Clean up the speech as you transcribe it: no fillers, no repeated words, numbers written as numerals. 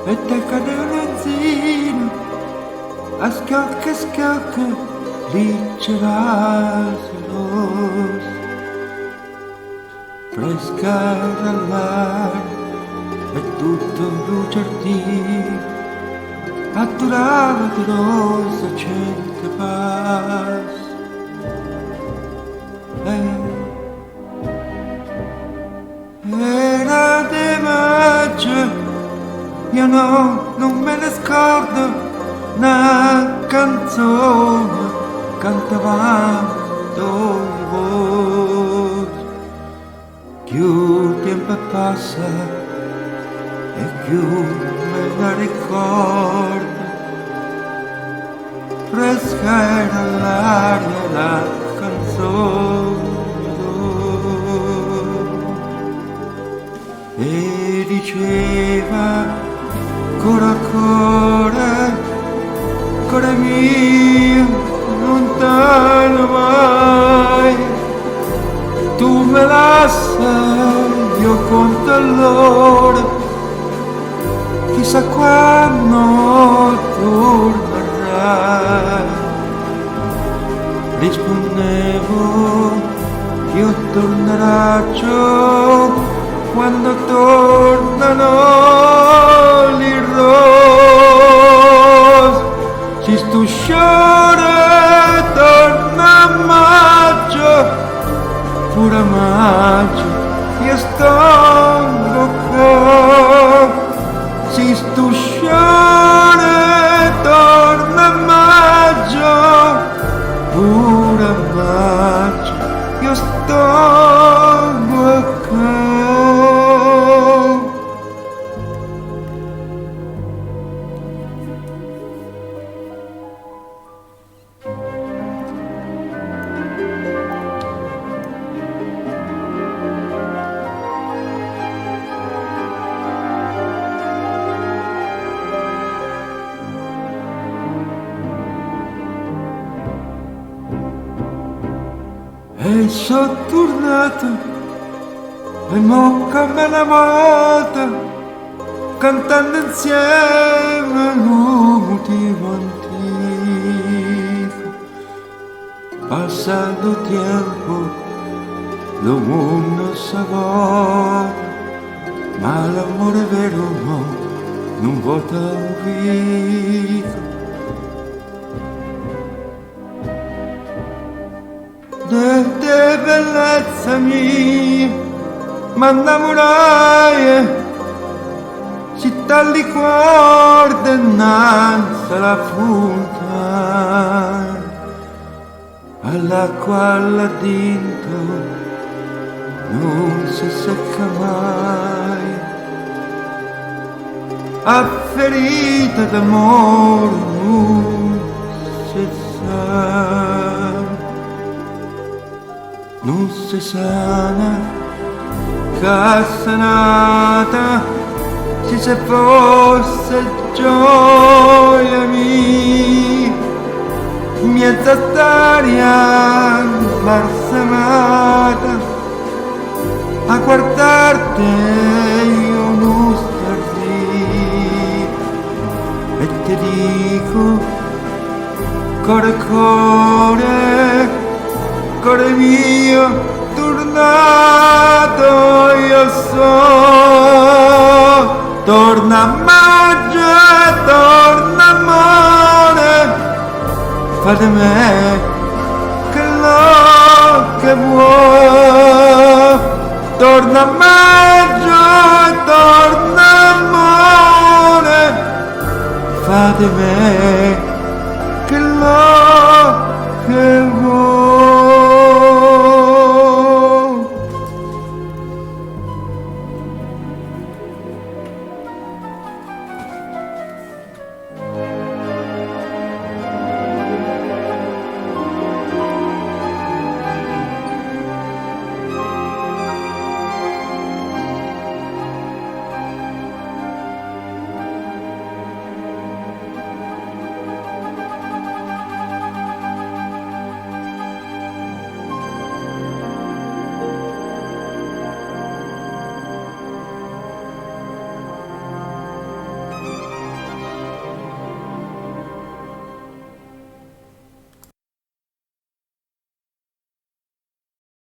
e te cade un enzino, a scacca, lì c'era fresca dall'aria e tutto un blu giardino, atturava di rosa cente paz. Era di maggio, io non me ne scordo, una canzone cantavamo due voci. Più il tempo passa e più me la ricordo, fresca era l'aria la canzone. E diceva cuore mio, lontano vai, tu me la sai, io conto l'ora, chissà quando tornerai. Rispondevo che io tornerò quando tornano le rose. Si stusciore torna a maggio, pure a maggio io sto qua. Si stusciore torna a maggio, pure a maggio io sto qua. E sono tornato e mocca me la volta, cantando insieme un motivo antico. Passando tempo lo mondo s'avvora, ma l'amore vero no, non vota un vivo. De bellezza mia, ma innamorai, città di cuore innanzi alla fontana, all'acqua alla tinta non si secca mai, a ferita d'amore non si sa. Non si sana, cassanata, se fosse gioia mia, mezza d'aria balsamata, a guardarti io non stardì, e ti dico, cuore mio, tornato io so, torna a maggio e torna amore, fa di me quello che vuoi, torna a maggio e torna amore, fa di me